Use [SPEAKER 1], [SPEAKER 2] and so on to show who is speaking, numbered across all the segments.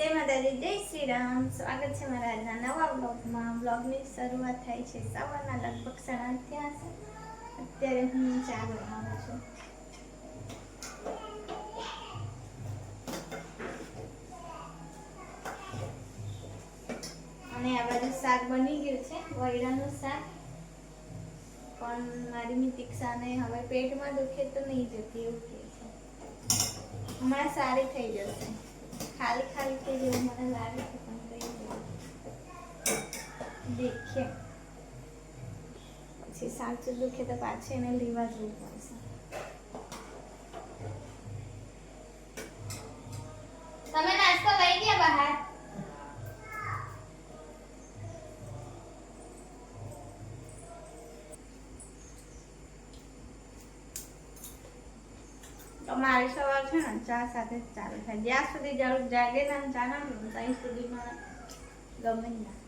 [SPEAKER 1] જય માતાજી, જય શ્રી રામ. સ્વાગત છે મારા આજના નવા બ્લોગમાં. બ્લોગની શરૂઆત થાય છે સવારના લગભગ 8:30. અત્યારે હું ચા બનાવું છું. અને આ બાજુ શાક બની ગયું છે, વૈરાનું શાક. પણ મારી મિતિક્ષાને હવે પેટમાં દુખે તો નહીં જતી એવું કહે છે. હમણાં સારી થઈ જશે. ખાલી ખાલી કે જેવું મને લાગે છે, પણ કઈ દેખીએ પછી સાચું દુખે તો પાછી એને લેવા જવું પડશે. તમે નાસ્તો લઈ ગયા બહાર? તો મારી સવાર છે ને ચા સાથે જ ચાલુ થાય. જ્યાં સુધી જરૂર જાગે ને ચા ના પીવું ત્યાં સુધીમાં ગમે ના.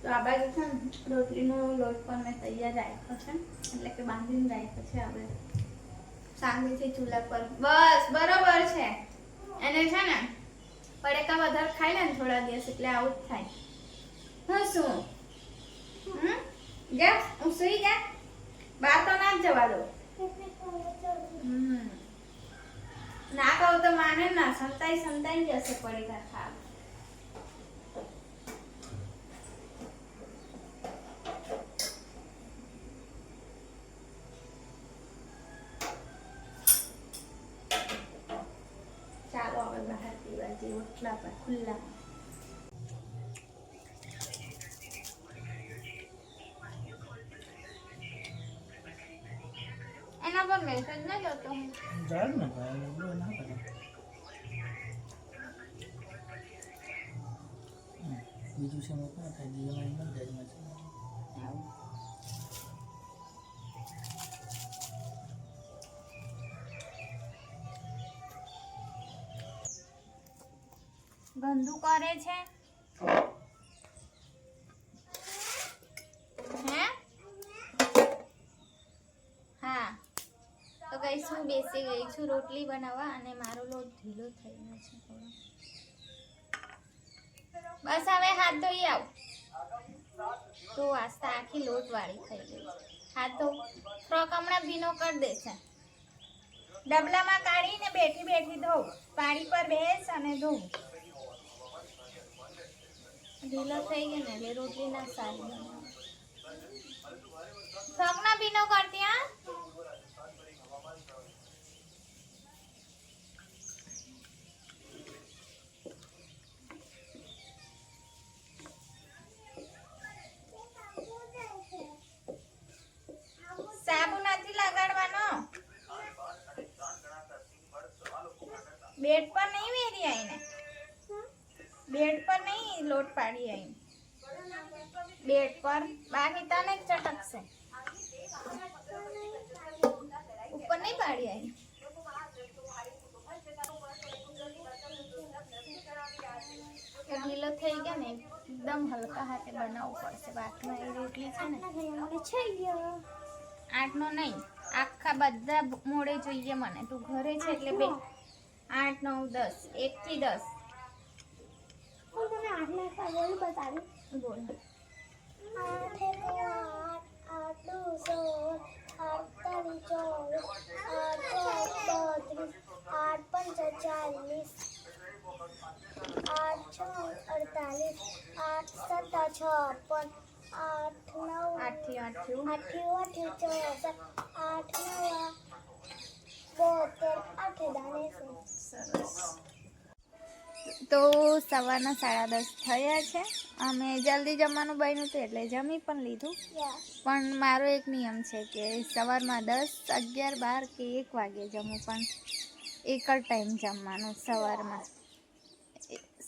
[SPEAKER 1] તો આ બાજુ છે ને રોટલીનો લોટ પણ મેં તૈયાર રાખ્યો છે, એટલે કે બાંધીને રાખ્યો છે. આપણે શાંતિથી ચૂલા પર બસ બરોબર છે. એને છે ને પડેકા વધારે ખાઈ લે ને થોડા દિવસ એટલે આવું જ થાય. હું શું જા હું સુઈ જા, બહાર તો ના જ જવા દો. ના કહું તો માને ના, સંતાઈ જશે પડેકા ખાવા. ચાલો હવે બહાર પીવા જઈએ ઓટલા પર ખુલ્લા. એના પર મેસેજ ન જતો
[SPEAKER 2] જાડ ને ભાઈ બહુ ના કરે. બીજું છે મોકલો થાય જીએમઆઈ ન જાજમાં છે.
[SPEAKER 1] ગંદુ કરે છે હે? હા તો કઈ શું બેસી ગઈ છું રોટલી બનાવવા, અને મારો લોટ ઢીલો થઈ ગયો છે થોડો. બસ હવે હાથ ધોઈ આવ. તો આસ્તા આખી લોટ વાળી થઈ ગઈ. હાથ ધો. ફ્રોક હમણાં ભીનો કરી દેશે. ડબલામાં કાઢીને બેઠી બેઠી ધોવ. પાણી પર બેસ અને ધોવ. ઢીલો થઈ ગયો ને એટલે રોટલી ના સારી બને. ફ્રોક ના ભીનો કરતી હા. સાબુ નથી લગાડવાનો. બેડ પર નહીં વેરી આઈને. બેડ પર નહીં લોટ પાડી આઈને. બેડ પર બાકી તને જ ચટકશે. ઉપર નહીં પાડી આઈ. ઢીલો થઈ ગયા ને એકદમ હલકા હાથે બનાવવું પડશે. બાકીમાં એ રોટલી છે ને 8નો નહીં, આખા બધા મોડે જોઈએ મને. તું ઘરે છે એટલે 8, 9, 10, 1 થી 10. હું તને 8 બોલ બતાવી. બોલ 8 તો સવારના 10:30 થયા છે. અમે જલ્દી જમવાનું બન્યું હતું એટલે જમી પણ લીધું. પણ મારો એક નિયમ છે કે સવારમાં 10, 11, 12 કે 1 વાગે જમું, પણ એક જ ટાઈમ જમવાનું સવારમાં.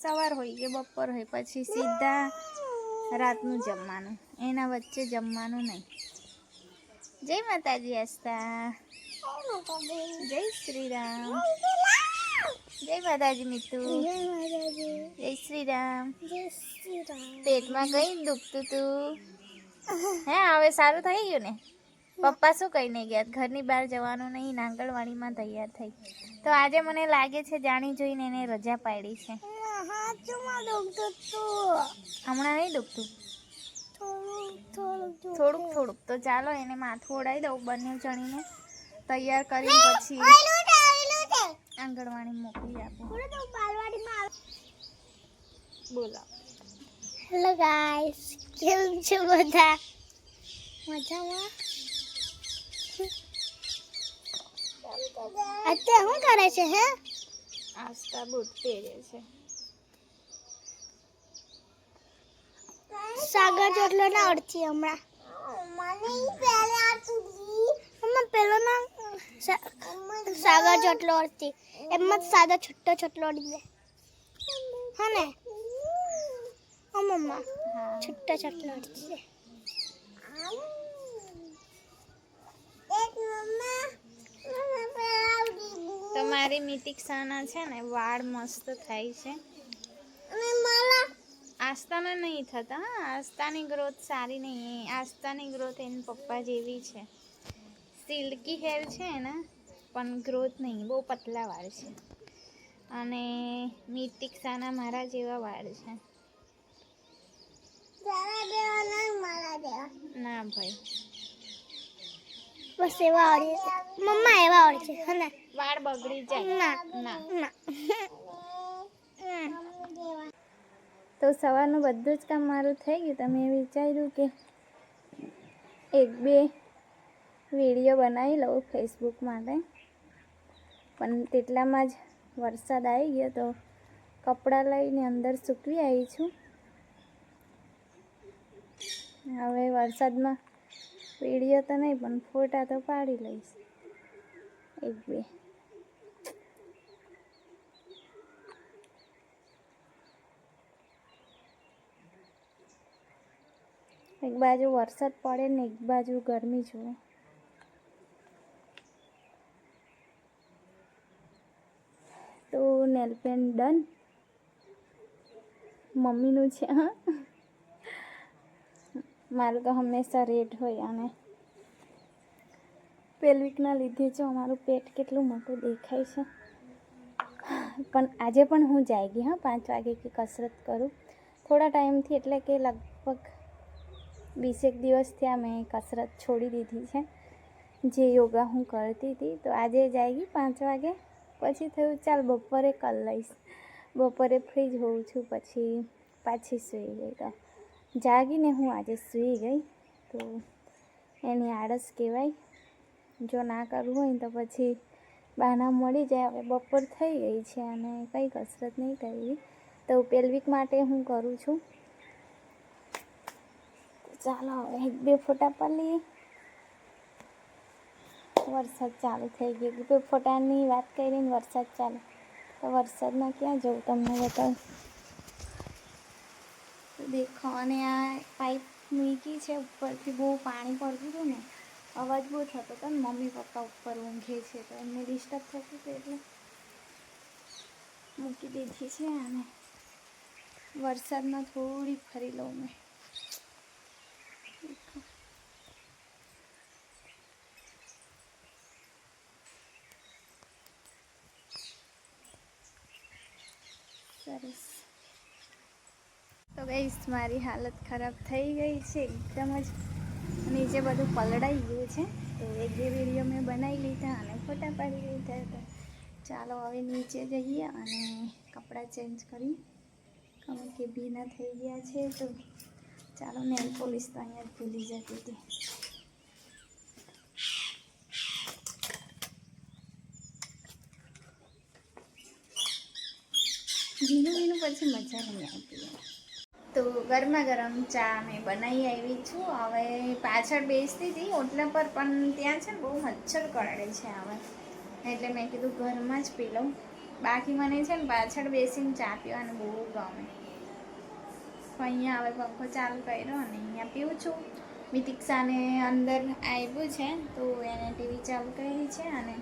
[SPEAKER 1] સવાર હોય કે બપોર હોય પછી સીધા રાતનું જમવાનું, એના વચ્ચે જમવાનું નહીં. જય માતાજી આસ્તા. જય શ્રી રામ. જય માતાજી મિતુ. જય શ્રી રામ. પેટમાં કઈ દુખતું તું? હે હવે સારું થઈ ગયું ને? પપ્પા શું કહીને ગયા? ઘરની બહાર જવાનું નહીં, આંગણવાડીમાં તૈયાર થઈ. તો આજે મને લાગે છે જાણી જોઈને એને રજા પાડી છે. હમણાં નહીં દુખતું? થોડુંક થોડુંક. તો ચાલો એને માથું ઓડાવી દઉં, બંને જણીને તૈયાર કરીને પછી આંગણવાડી મોકલી આપું. બોલો.
[SPEAKER 3] હેલો ગાઈસ, કેમ છો બધા? મજામાં? અત્યારે શું કરે છે? હે,
[SPEAKER 1] આસ્તા બૂટ પહેરે છે.
[SPEAKER 3] સાગર ચોટલો ના અડથી હમણાં. મમ્મા પેલો ના સાગર ચોટલો અડથી એમાં સાદો છોટો ચોટલો અડી દે. હા ને? હા મમ્મા, છોટો ચોટલો અડી દે.
[SPEAKER 1] તો મારી મિતિક્ષાના છે ને વાળ મસ્ત થાય છે. આસ્તાના નહીં થતા. આસ્તાની ગ્રોથ સારી નહીં. આસ્તાની ગ્રોથ એના પપ્પા જેવી છે. સિલ્કી હેર છે ને, પણ ગ્રોથ નહીં, બહુ પતલા વાળ છે. અને મિતિક્ષાના મારા જેવા વાળ છે. ના ભાઈ,
[SPEAKER 3] બસ એવા અડી મમ્મા, એવા અડી છે. હા ને?
[SPEAKER 1] વાળ બગડી જાય.
[SPEAKER 3] ના
[SPEAKER 1] ના.
[SPEAKER 3] ના.
[SPEAKER 1] તો સવારનું બધું જ કામ મારું થઈ ગયું. તમે વિચાર્યું કે એક બે વિડીયો બનાવી લઉં ફેસબુક માટે, પણ તેટલામાં જ વરસાદ આવી ગયો તો કપડાં લઈને અંદર સૂકવી આવી છું. હવે વરસાદમાં વિડીયો તો નહીં, પણ ફોટા તો પાડી લઈશ એક બે. એક બાજુ વરસાદ પડે ને એક બાજુ ગરમી જુઓ. તો નેલ પેન્ટ ડન. મમ્મીનું છે. હા, મારું તો હંમેશા રેડ હોય. અને પેલ્વિકના લીધે જો અમારું પેટ કેટલું મોટું દેખાય છે. પણ આજે પણ હું જાગી. હા, 5 વાગે કે કસરત કરું થોડા ટાઈમથી, એટલે કે લગભગ 20 દિવસથી આ મેં કસરત છોડી દીધી છે, જે યોગા હું કરતી હતી. તો આજે જાગી 5 વાગે, પછી થયું ચાલ બપોરે કરી લઈશ. બપોરે ફ્રી જ હોઉં છું, પછી પાછી સૂઈ ગઈ. તો જાગીને હું આજે સૂઈ ગઈ. તો એની આળસ કહેવાય. જો ના કરવું હોય તો પછી બહાના મળી જાય. હવે બપોર થઈ ગઈ છે અને કંઈ કસરત નહીં કરવી. તો પેલ્વિક માટે હું કરું છું. ચાલો હવે એક બે ફોટા પાડી લઈએ. વરસાદ ચાલુ થઈ ગયો. કોઈ ફોટાની વાત કરીને વરસાદ ચાલુ. તો વરસાદમાં ક્યાં જવું તમને બતાવું. દેખો, અને આ પાઇપ મૂકી છે ઉપરથી, બહુ પાણી પડતું હતું ને, અવાજ બહુ થતો હતો ને. મમ્મી પપ્પા ઉપર ઊંઘે છે તો એમને ડિસ્ટર્બ થતું હતું, એટલે મૂકી દીધી છે. અને વરસાદમાં થોડી ફરી લઉં મેં. સરસ. તો ગાઈસ, મારી હાલત ખરાબ થઈ ગઈ છે એકદમ જ. નીચે બધું પલળાઈ ગયું છે. તો એક બે વિડીયો મેં બનાવી લીધા અને ફોટા પાડી લીધા હતા. ચાલો હવે નીચે જઈએ અને કપડાં ચેન્જ કરી, કારણ કે ભીના થઈ ગયા છે. તો ચાલો, નેલ પોલિશ તો અહીંયા જ ભૂલી જતી હતી. ભીનું પછી મજા નહીં આવતી. તો ગરમા ગરમ ચા મેં બનાવી આવી છું. હવે પાછળ બેસતી હતી ઓટલા પર, પણ ત્યાં છે ને બહુ મચ્છર કરડે છે હવે, એટલે મેં કીધું ઘરમાં જ પી લઉં. બાકી મને છે ને પાછળ બેસીને ચા પીવાનું બહુ ગમે. તો અહીંયા હવે પંખો ચાલુ કર્યો અને અહીંયા પીવું છું. મિતિક્ષાને અંદર આવ્યું છે તો એને ટીવી ચાલુ કરી છે અને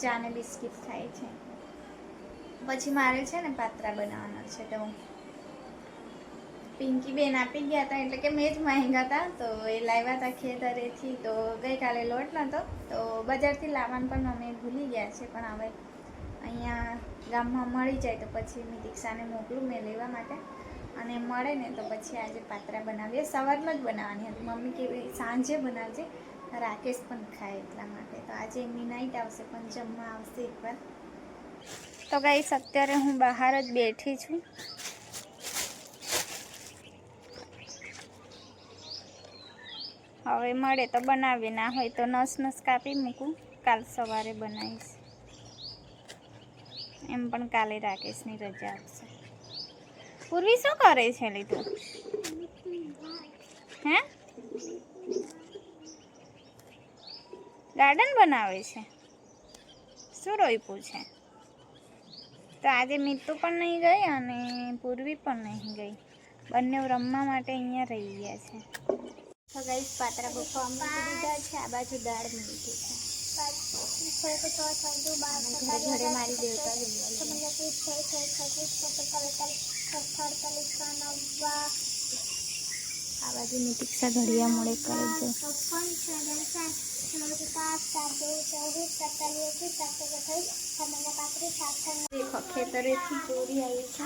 [SPEAKER 1] ચાને બિસ્કિટ ખાય છે. પછી મારે છે ને પાત્રા બનાવવાના છે, તો પિંકી બેન આપી ગયા હતા, એટલે કે મેં જ માંગ્યા હતા. તો એ લાવ્યા હતા ખેતરેથી. તો ગઈકાલે લોટ નહોતો તો બજારથી લાવવાનું પણ અમે ભૂલી ગયા છે. પણ હવે અહીંયા ગામમાં મળી જાય તો પછી મેં દીક્ષાને મોકલું મેં લેવા માટે, અને મળે ને તો પછી આજે પાત્રા બનાવીએ. સવારમાં જ બનાવવાની હતી. મમ્મી કે સાંજે બનાવજે, રાકેશ પણ ખાય એટલા માટે. તો આજે એમની નાઈટ આવશે પણ જમવા આવશે એકવાર. તો ગાઈસ અત્યારે હું બહાર જ બેઠી છું. હવે મળે તો બનાવીએ, ના હોય તો નસ કાપી મૂકું, કાલ સવારે બનાવીશ. એમ પણ કાલે રાકેશની રજા આવશે. પૂર્વી શું કરે છે લીધું? હે ગાર્ડન બનાવે છે? શું રોપ્યું છે? તો આજે મીતુ પણ નહીં ગઈ અને પૂર્વી પણ નહીં ગઈ. બંને રમવા માટે અહીંયા રહી ગયા છે. તો ગાઈસ પાત્રા બફવા મૂકી દીધા છે. આ બાજુ દાળ મૂકી છે. ઘરે મારી દેવતા આ બાજુ ની દીક્ષા ઘડિયા મોડે કરે છે. દેખો ખેતરેથી ચોરી આવી છે.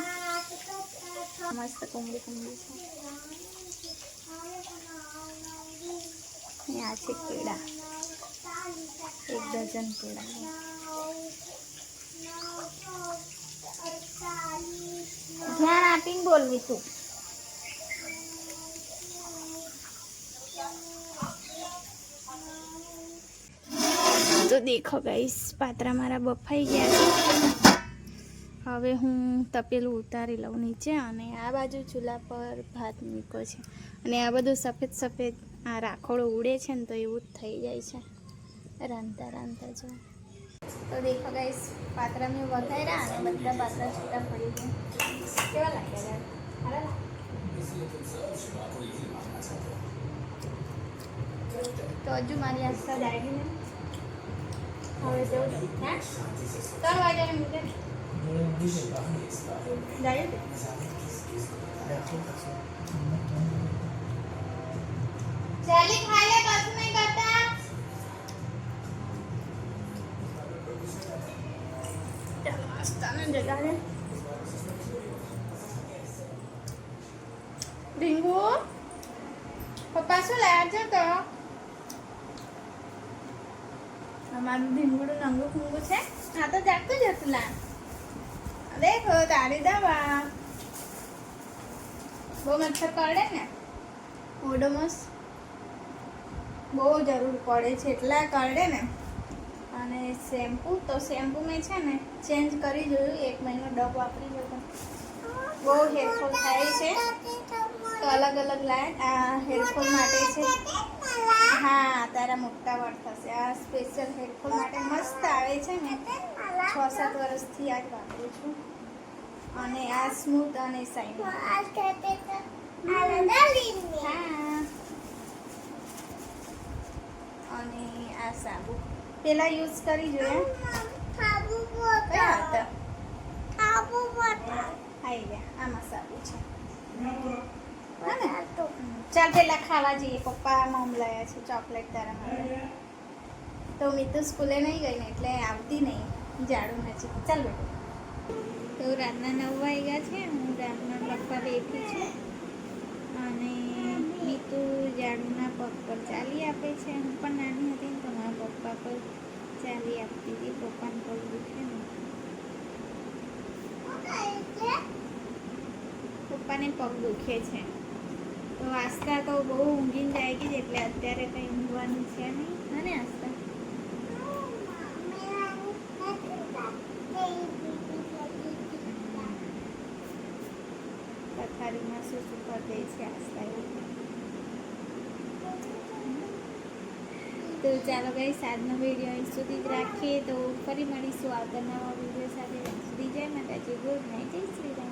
[SPEAKER 1] મસ્ત કુમળી છે. આ છે કેળા, 1 ડઝન કેળા. ધ્યાન આપીને બોલવી તું. તો દેખો ગાઈસ પાત્રા મારા બફાઈ ગયા છે. હવે હું તપેલું ઉતારી લઉં નીચે, અને આ બાજુ ચૂલા પર ભાત મૂક્યો છે. અને આ બધું સફેદ સફેદ આ રાખોડો ઉડે છે ને, તો એવું જ થઈ જાય છે રાંધતા રાંધતા. જો તો દેખો ગાઈસ પાત્રા મેં વઘાર્યા અને બધા પાત્રા છૂટા પડી ગયા. કેવા લાગ્યા? સારા તો હજુ મારી આસ્થા દાડી ને હવે જવું 3 વાગ્યાને મૂકે જાય. ચાલી ખાઈ લે, પાછું નહીં કરતા. ચાલો આસ્થાને જગાડે. ઢીંગુ પપ્પા શું લાયા છે? તો અમારું ઢીંગુડું નંગું ફૂંગું છે. આ તો જાગતું જ હતું. લા દેખો તારી દવા. બહુ મચ્છર કરડે ને, ઓડોમસ બહુ જરૂર પડે છે, એટલા કરડે ને. અને શેમ્પૂ તો શેમ્પૂ મેં છે ને ચેન્જ કરી જોયું. 1 મહિનો ડબ વાપરી જોયું, બહુ હેરફોલ થાય છે. તો અલગ અલગ લાય. આ હેરફોલ માટે છે. હા તારા મોટા વાળ થશે. આ સ્પેશિયલ હેરફોલ માટે મસ્ત આવે છે ને. 6-7 વર્ષથી આ જ વાપરું છું. અને આ સ્મૂથ અને શાઇન. અને આ સાબુ પેલા યુઝ કરી જોયા. કયા હતા? આઈ ગયા. આમાં સાબુ છે. ચાલ પેલા ખાવા જઈએ. પપ્પા મમ લાયા છે ચોકલેટ તારા માટે. તો મીતુ સ્કૂલે નહીં ગઈ ને એટલે આવતી નહીં, જાડું નથી. ચાલ બેટું. તો રાતના 9 વાગ્યા છે. હું રાતના લખવા બેઠી છું અને મીતુ જાડુના પગ પર ચાલી આપે છે. હું પણ નાની હતી ને તો મારા પપ્પા પર ચાલી આપતી હતી. પપ્પાને પગ દુખે ને, પપ્પાને પગ દુખે છે. તો આસ્થા તો બહુ ઊંઘીને જાય ગઈ, એટલે અત્યારે કંઈ ઊંઘવાનું છે નહીં. હા ને આસ્થા? પથારીમાં શું કરી દે છે આસ્થા. તો ચાલો ગાઈસ આજનો વિડીયો અહીં સુધી જ રાખીએ. તો ફરી મળીશું આવતા નવા વિડીયો સાથે. સુધી જય માતાજી. Good night. જય શ્રી રામ.